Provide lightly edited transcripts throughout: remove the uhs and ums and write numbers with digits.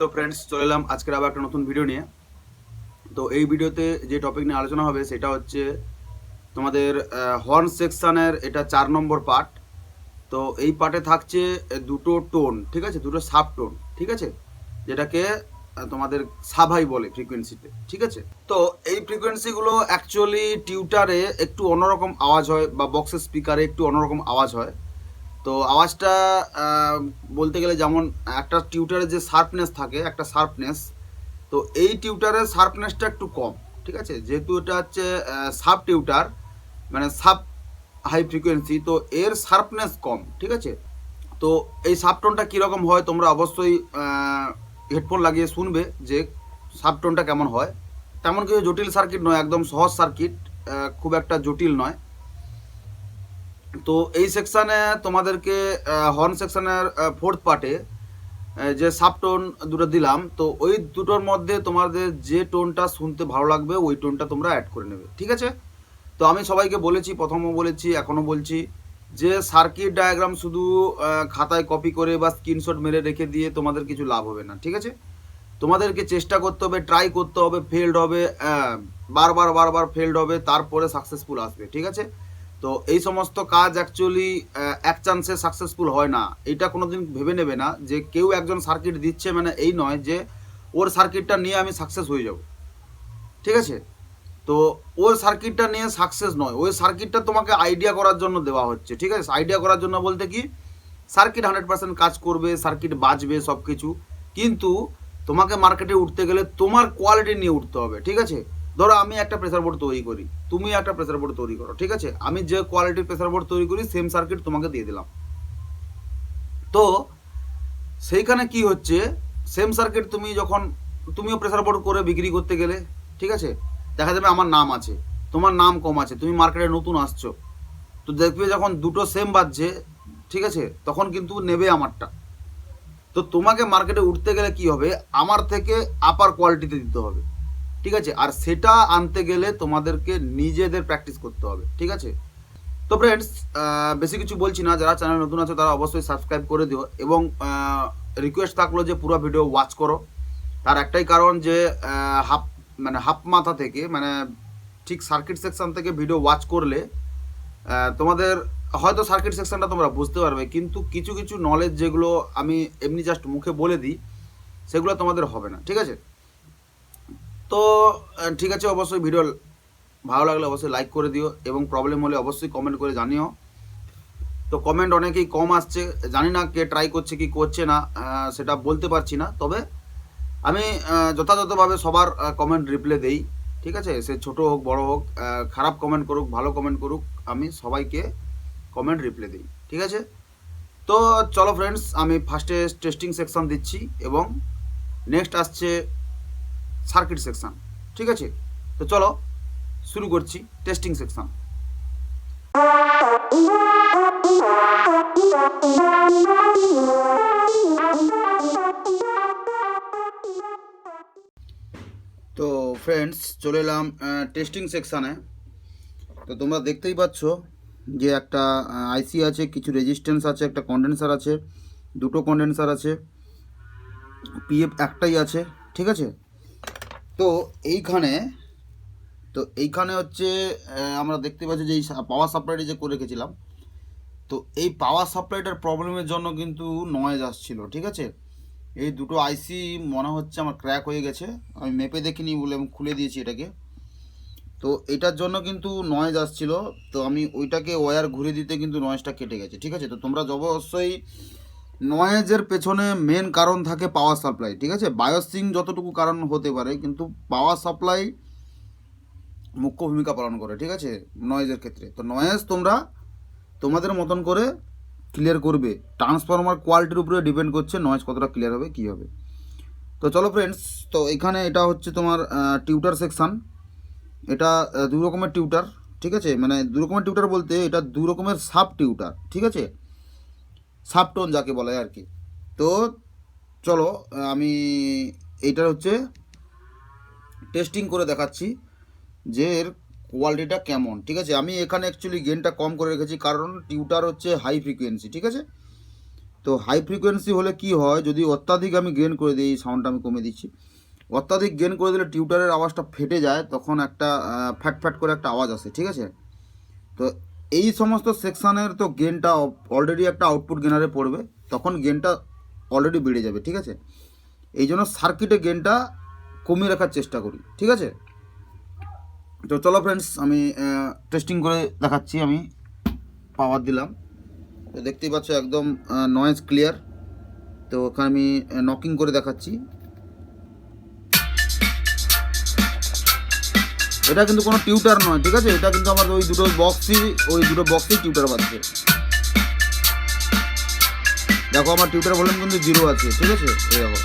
তো ফ্রেন্ডস, চলে এলাম আজকের আবার একটা নতুন ভিডিও নিয়ে। তো এই ভিডিওতে যে টপিক নিয়ে আলোচনা হবে সেটা হচ্ছে তোমাদের হর্ন সেকশনের এটা 4 নম্বর পার্ট। তো এই পার্টে থাকছে দুটো টোন, ঠিক আছে, দুটো সাব টোন, ঠিক আছে, যেটাকে তোমাদের সাবহাই বলে ফ্রিকোয়েন্সিতে, ঠিক আছে। তো এই ফ্রিকোয়েন্সিগুলো অ্যাকচুয়ালি টিউটারে একটু অন্যরকম আওয়াজ হয় বা বক্সের স্পিকারে একটু অন্যরকম আওয়াজ হয়। তো আওয়াজটা বলতে গেলে যেমন একটা টিউটারের যে শার্পনেস থাকে, একটা শার্পনেস, তো এই টিউটারের শার্পনেসটা একটু কম, ঠিক আছে, যেহেতু এটা হচ্ছে সাব টিউটার, মানে সাব হাই ফ্রিকোয়েন্সি, তো এর শার্পনেস কম, ঠিক আছে। তো এই সাবটোনটা কীরকম হয় তোমরা অবশ্যই হেডফোন লাগিয়ে শুনবে যে সাবটোনটা কেমন হয়। তেমন কিছু জটিল সার্কিট নয়, একদম সহজ সার্কিট, খুব একটা জটিল নয়। তো এই সেকশানে তোমাদেরকে হর্ন সেকশানের ফোর্থ পার্টে যে সাব টোন দুটো দিলাম, তো ওই দুটোর মধ্যে তোমাদের যে টোনটা শুনতে ভালো লাগবে ওই টোনটা তোমরা অ্যাড করে নেবে, ঠিক আছে। তো আমি সবাইকে বলেছি, প্রথমও বলেছি, এখনও বলছি, যে সার্কিট ডায়াগ্রাম শুধু খাতায় কপি করে বা স্ক্রিনশট মেরে রেখে দিয়ে তোমাদের কিছু লাভ হবে না, ঠিক আছে। তোমাদেরকে চেষ্টা করতে হবে, ট্রাই করতে হবে, ফেলড হবে, বারবার বারবার ফেলড হবে, তারপরে সাকসেসফুল আসবে, ঠিক আছে। তো এই সমস্ত কাজ অ্যাকচুয়ালি এক চান্সে সাকসেসফুল হয় না। এটা কোনোদিন ভেবে নেবে না যে কেউ একজন সার্কিট দিচ্ছে মানে এই নয় যে ওর সার্কিটটা নিয়ে আমি সাকসেস হয়ে যাব, ঠিক আছে। তো ওর সার্কিটটা নিয়ে সাকসেস নয়, ওই সার্কিটটা তোমাকে আইডিয়া করার জন্য দেওয়া হচ্ছে, ঠিক আছে। আইডিয়া করার জন্য বলতে কি, সার্কিট 100% কাজ করবে, সার্কিট বাজবে সব কিছু, কিন্তু তোমাকে মার্কেটে উঠতে গেলে তোমার কোয়ালিটি নিয়ে উঠতে হবে, ঠিক আছে। ধরো আমি একটা প্রেসার বোর্ড তৈরি করি, তুমি একটা প্রেসার বোর্ড তৈরি করো, ঠিক আছে, আমি যে কোয়ালিটির প্রেসার বোর্ড তৈরি করি সেম সার্কিট তোমাকে দিয়ে দিলাম। তো সেইখানে কি হচ্ছে, সেম সার্কিট তুমি যখন তুমিও প্রেসার বোর্ড করে বিক্রি করতে গেলে, ঠিক আছে, দেখা যাবে আমার নাম আছে, তোমার নাম কম আছে, তুমি মার্কেটে নতুন আসছো, তো দেখবে যখন দুটো সেম বাজছে, ঠিক আছে, তখন কিন্তু নেবে আমারটা। তো তোমাকে মার্কেটে উঠতে গেলে কি হবে, আমার থেকে আপার কোয়ালিটিতে দিতে হবে, ঠিক আছে। আর সেটা আনতে গেলে তোমাদেরকে নিজেদের প্র্যাকটিস করতে হবে, ঠিক আছে। তো ফ্রেন্ডস, বেশি কিছু বলছি না, যারা চ্যানেল নতুন আছে তারা অবশ্যই সাবস্ক্রাইব করে দিও, এবং রিকোয়েস্ট থাকলো যে পুরো ভিডিও ওয়াচ করো। তার একটাই কারণ যে হাফ মাথা থেকে, মানে ঠিক সার্কিট সেকশন থেকে ভিডিও ওয়াচ করলে তোমাদের হয়তো সার্কিট সেকশনটা তোমরা বুঝতে পারবে, কিন্তু কিছু কিছু নলেজ যেগুলো আমি এমনি জাস্ট মুখে বলে দিই সেগুলো তোমাদের হবে না, ঠিক আছে। তো ঠিক আছে, অবশ্যই ভিডিও ভালো লাগলে অবশ্যই লাইক করে দিও, এবং প্রবলেম হলে অবশ্যই কমেন্ট করে জানিও। তো কমেন্ট অনেকেই কম আসছে, জানি না কে ট্রাই করছে কি করছে না, সেটা বলতে পারছি না, তবে আমি যথাযথভাবে সবার কমেন্ট রিপ্লাই দেই, ঠিক আছে। সে ছোট হোক বড় হোক, খারাপ কমেন্ট করুক ভালো কমেন্ট করুক, আমি সবাইকে কমেন্ট রিপ্লাই দিই, ঠিক আছে। তো চলো ফ্রেন্ডস, আমি ফার্স্টে টেস্টিং সেকশন দিচ্ছি এবং নেক্সট আসছে সার্কিট সেকশন, ঠিক আছে। তো চলো শুরু করছি টেস্টিং সেকশন। তো ফ্রেন্ডস, চলে এলাম টেস্টিং সেকশানে। তো তোমরা দেখতেই পাচ্ছ যে একটা আইসি আছে, কিছু রেজিস্ট্যান্স আছে, একটা কন্ডেন্সার আছে, দুটো কন্ডেন্সার আছে, পিএফ একটাই আছে, ঠিক আছে। তো এইখানে হচ্ছে আমরা দেখতে পাচ্ছি যে এই পাওয়ার সাপ্লাইটা যে করে রেখেছিলাম, তো এই পাওয়ার সাপ্লাইটার প্রবলেমের জন্য কিন্তু নয়েজ আসছিল, ঠিক আছে। এই দুটো আইসি মনে হচ্ছে আমার ক্র্যাক হয়ে গেছে, আমি মেপে দেখিনি বলে আমি খুলে দিয়েছি এটাকে। তো এটার জন্য কিন্তু নয়েজ আসছিল, তো আমি ওইটাকে ওয়্যার ঘুরে দিতে কিন্তু নয়েজটা কেটে গেছে, ঠিক আছে। তো তোমরা অবশ্যই, নয়েজের পেছনে মেন কারণ থাকে পাওয়ার সাপ্লাই, ঠিক আছে। বায়োসিং যতটুকু কারণ হতে পারে, কিন্তু পাওয়ার সাপ্লাই মুখ্য ভূমিকা পালন করে, ঠিক আছে, নয়েজের ক্ষেত্রে। তো নয়েজ তোমরা তোমাদের মতন করে ক্লিয়ার করবে, ট্রান্সফরমার কোয়ালিটির উপরে ডিপেন্ড করছে নয়েজ কতটা ক্লিয়ার হবে কী হবে। তো চলো ফ্রেন্ডস, তো এখানে এটা হচ্ছে তোমার টিউটার সেকশান। এটা দু রকমের টিউটার, ঠিক আছে, মানে দু রকমের টিউটার বলতে এটা দু রকমের সাব টিউটার, ঠিক আছে, সাব টোন যাকে বলা হয় আর কি। তো চলো আমি এইটার হচ্ছে টেস্টিং করে দেখাচ্ছি যে এর কোয়ালিটিটা কেমন, ঠিক আছে। আমি এখানে অ্যাকচুয়ালি গেনটা কম করে রেখেছি, কারণ টিউটার হচ্ছে হাই ফ্রিকোয়েন্সি, ঠিক আছে। তো হাই ফ্রিকোয়েন্সি হলে কি হয়, যদি অত্যাধিক আমি গেন করে দিই, সাউন্ডটা আমি কমে দিচ্ছি, অত্যাধিক গেন করে দিলে টিউটারের আওয়াজটা ফেটে যায়, তখন একটা ফ্যাট ফ্যাট করে একটা আওয়াজ আসে, ঠিক আছে। তো এই সমস্ত সেকশানের তো গেনটা অলরেডি একটা আউটপুট গেনারে পড়বে, তখন গেনটা অলরেডি বেড়ে যাবে, ঠিক আছে। এই জন্য সার্কিটে গেনটা কমিয়ে রাখার চেষ্টা করি, ঠিক আছে। তো চলো ফ্রেন্ডস, আমি টেস্টিং করে দেখাচ্ছি। আমি পাওয়ার দিলাম, তো দেখতেই পাচ্ছ একদম নয়েজ ক্লিয়ার। তো ওখানে আমি নকিং করে দেখাচ্ছি। এটা কিন্তু কোনো টিউটার নয়, ঠিক আছে, এটা কিন্তু আমার ওই দুটো বক্সই টিউটার বাজছে। দেখো আমার টিউটার ভলিউম কিন্তু 0 আছে, ঠিক আছে, এই দেখো।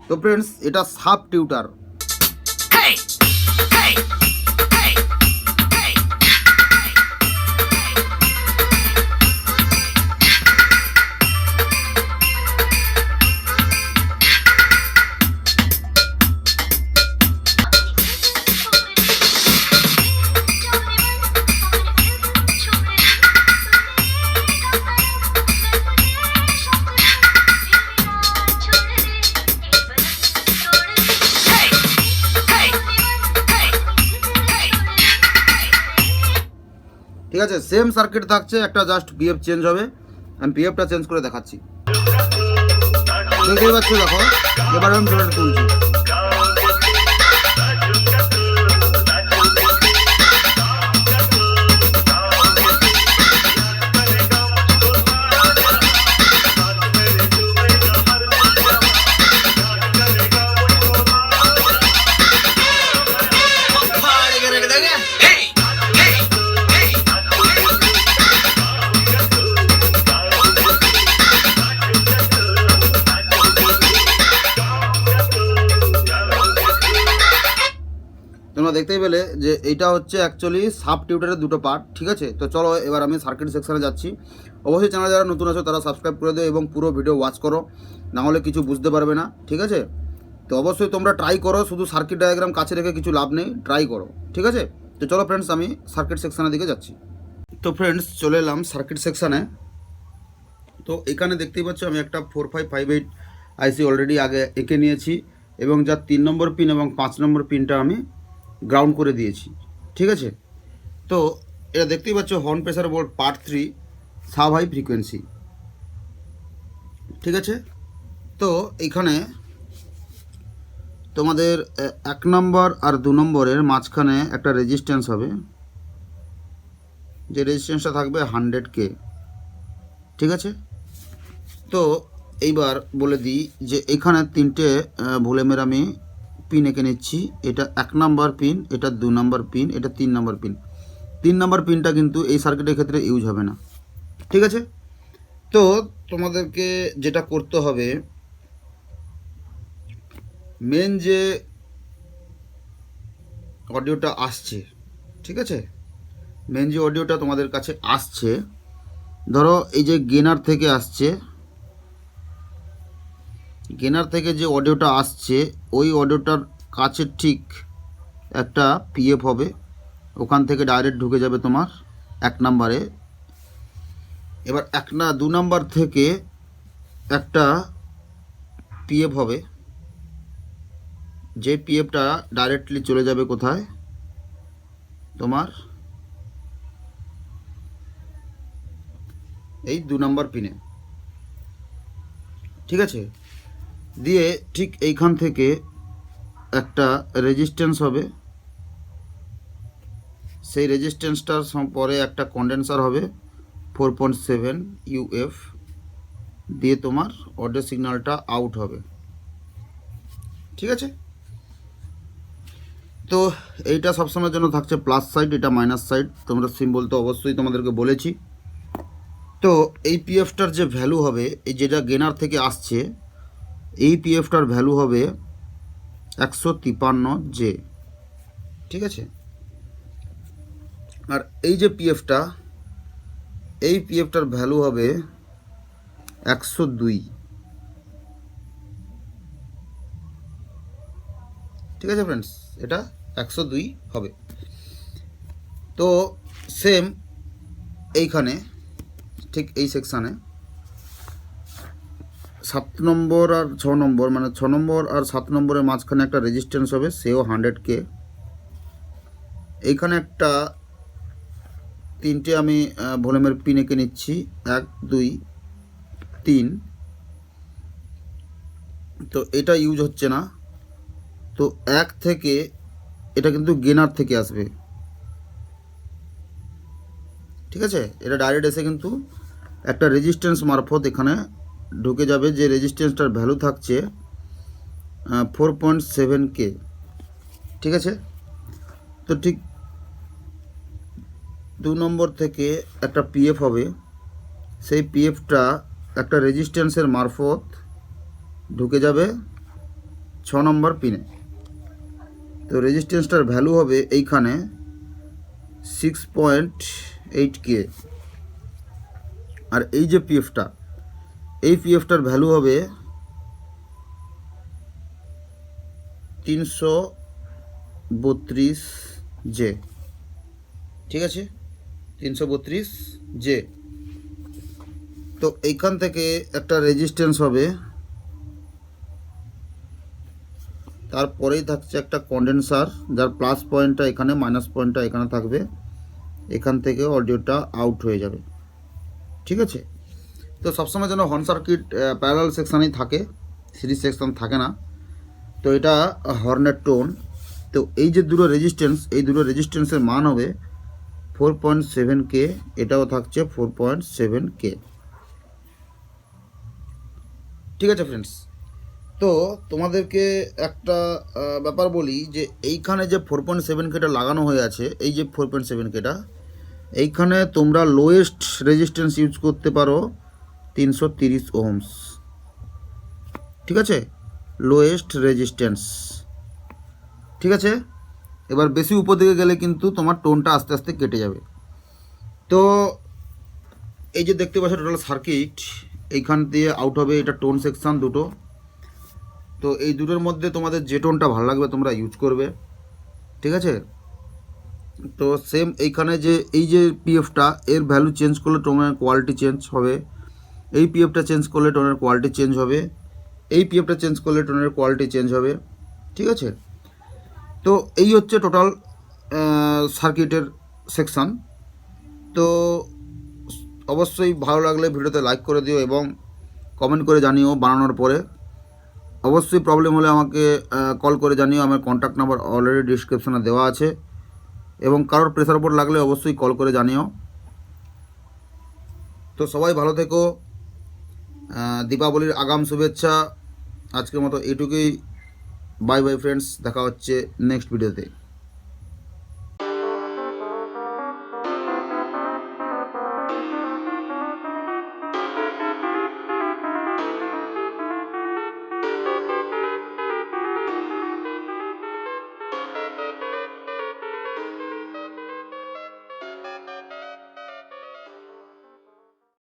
তো ফ্রেন্ডস, এটা সাব টিউটার। ঠিক আছে, সেম সার্কিট থাকছে, একটা জাস্ট পিএফ চেঞ্জ হবে। আমি পিএফটা চেঞ্জ করে দেখাচ্ছি, দেখতেই পাচ্ছি। দেখো এবার আমি টিউটার তুলছি। তোমরা দেখতেই পেলে যে এইটা হচ্ছে অ্যাকচুয়ালি সাব টিউটারের দুটো পার্ট, ঠিক আছে। তো চলো এবার আমি সার্কিট সেকশনে যাচ্ছি। অবশ্যই চ্যানেল যারা নতুন আছো তারা সাবস্ক্রাইব করে দেও এবং পুরো ভিডিও ওয়াচ করো, না হলে কিছু বুঝতে পারবে না, ঠিক আছে। তো অবশ্যই তোমরা ট্রাই করো, শুধু সার্কিট ডায়াগ্রাম কাছে রেখে কিছু লাভ নেই, ট্রাই করো, ঠিক আছে। তো চলো ফ্রেন্ডস, আমি সার্কিট সেকশনের দিকে যাচ্ছি। তো ফ্রেন্ডস, চলে এলাম সার্কিট সেকশানে। তো এখানে দেখতেই পাচ্ছ আমি একটা 4558 আইসি অলরেডি আগে এঁকে নিয়েছি, এবং যার 3 নম্বর পিন এবং 5 নম্বর পিনটা আমি গ্রাউন্ড করে দিয়েছি, ঠিক আছে। তো এটা দেখতেই পাচ্ছ horn pressure board part 3 sub high frequency, ঠিক আছে। তো এইখানে তোমাদের 1 নম্বর আর 2 নম্বরের মাঝখানে একটা রেজিস্ট্যান্স হবে, যে রেজিস্ট্যান্সটা থাকবে 100K, ঠিক আছে। তো এইবার বলে দিই যে এখানে 3টে ভলিউমের আমি পিন এঁকে নিচ্ছি। এটা 1 নম্বর পিন, এটা 2 নম্বর পিন, এটা 3 নম্বর পিন। 3 নম্বর পিনটা কিন্তু এই সার্কিটের ক্ষেত্রে ইউজ হবে না, ঠিক আছে। তো তোমাদেরকে যেটা করতে হবে, মেন যে অডিওটা আসছে, ঠিক আছে, মেন যে অডিওটা তোমাদের কাছে আসছে, ধরো এই যে গেনার থেকে আসছে, গেনার থেকে যে অডিওটা আসছে ওই অডিওটার কাছে ঠিক একটা পিএফ হবে, ওখান থেকে ডাইরেক্ট ঢুকে যাবে তোমার 1 নম্বরে। এবার 2 নম্বর থেকে একটা পিএফ হবে, যে পিএফটা ডাইরেক্টলি চলে যাবে কোথায়, তোমার এই 2 নম্বর পিনে, ঠিক আছে। দিয়ে ঠিক এইখান থেকে একটা রেজিস্ট্যান্স হবে, সেই রেজিস্ট্যান্সটার পরে একটা কন্ডেন্সার হবে 4.7 UF, দিয়ে তোমার অডিও সিগন্যালটা আউট হবে, ঠিক আছে। তো এইটা সবসময়ের জন্য থাকছে প্লাস সাইড, এটা মাইনাস সাইড, তোমরা সিম্বল তো অবশ্যই তোমাদেরকে বলেছি। তো এই পিএফটার যে ভ্যালু হবে, এই যেটা গেনার থেকে আসছে, এই পিএফটার ভ্যালু হবে 153 জে, ঠিক আছে। আর এই যে পিএফটা, এই পিএফটার ভ্যালু হবে 102, ঠিক আছে ফ্রেন্ডস, এটা 102 হবে। তো সেম এইখানে ঠিক এই সেকশানে 7 নম্বর আর 6 নম্বর, মানে 6 নম্বর আর 7 নম্বরের মাঝখানে একটা রেজিস্ট্যান্স হবে, সেও 100K। এইখানে একটা 3টে আমি ভলিউমের পিন এঁকে নিচ্ছি, 1 2 3। তো এটা ইউজ হচ্ছে না, তো 1 থেকে এটা কিন্তু গেনার থেকে আসবে, ঠিক আছে। এটা ডাইরেক্ট এসে কিন্তু একটা রেজিস্ট্যান্স মারফত এখানে ঢুকে যাবে, যে রেজিস্ট্যান্সটার ভ্যালু থাকছে 4.7K, ঠিক আছে। তো ঠিক 2 নম্বর থেকে একটা পিএফ হবে, সেই পিএফটা একটা রেজিস্ট্যান্সের মারফত ঢুকে যাবে 6 নম্বর পিনে। তো রেজিস্ট্যান্সটার ভ্যালু হবে এইখানে 6.8K। আর এই যে পিএফটা, এই পিএফটার ভ্যালু হবে 332 জে, ঠিক আছে, 332 জে। তো এইখান থেকে একটা রেজিস্ট্যান্স হবে, তারপরেই থাকছে একটা কন্ডেন্সার, যার প্লাস পয়েন্টটা এখানে, মাইনাস পয়েন্টটা এখানে থাকবে। এখান থেকে অডিওটা আউট হয়ে যাবে, ঠিক আছে। তো সবসময় যেন হর্ন সার্কিট প্যারালাল সেকশানেই থাকে, সিরিজ সেকশন থাকে না। তো এটা হর্নের টোন। তো এই যে দুটো রেজিস্ট্যান্স, এই দুটো রেজিস্ট্যান্সের মান হবে 4.7K, এটাও থাকছে 4.7K, ঠিক আছে ফ্রেন্ডস। তো তোমাদেরকে একটা ব্যাপার বলি, যে এইখানে যে 4.7Kটা লাগানো হয়ে আছে, এই যে 4.7Kটা, এইখানে তোমরা লোয়েস্ট রেজিস্ট্যান্স ইউজ করতে পারো 330 ওহমস, ঠিক আছে, লোয়েস্ট রেজিস্ট্যান্স, ঠিক আছে। এবার বেশি উপর দিকে গেলে কিন্তু তোমার টোনটা আস্তে আস্তে কেটে যাবে। তো এই যে দেখতে পাচ্ছ টোটাল সার্কিট, এইখান দিয়ে আউট হবে, এটা টোন সেকশন দুটো। তো এই দুটোর মধ্যে তোমাদের যে টোনটা ভালো লাগবে তোমরা ইউজ করবে, ঠিক আছে। তো সেম এইখানে যে এই যে পিএফটা, এর ভ্যালু চেঞ্জ করলে টোনের কোয়ালিটি চেঞ্জ হবে, এই পিএফটা চেঞ্জ করলে টোনের কোয়ালিটি চেঞ্জ হবে, এই পিএফটা চেঞ্জ করলে টোনের কোয়ালিটি চেঞ্জ হবে, ঠিক আছে। তো এই হচ্ছে টোটাল সার্কিটের সেকশান। তো অবশ্যই ভালো লাগলে ভিডিওতে লাইক করে দিও এবং কমেন্ট করে জানিও বানানোর পরে। অবশ্যই প্রবলেম হলে আমাকে কল করে জানিও, আমার কন্ট্যাক্ট নাম্বার অলরেডি ডিসক্রিপশনে দেওয়া আছে, এবং কারোর প্রেসার বোর্ড লাগলে অবশ্যই কল করে জানিও। তো সবাই ভালো থেকো, দীপাবলির আগাম শুভেচ্ছা। আজকের মতো এইটুকুই, বাই বাই ফ্রেন্ডস, দেখা হচ্ছে নেক্সট ভিডিওতে।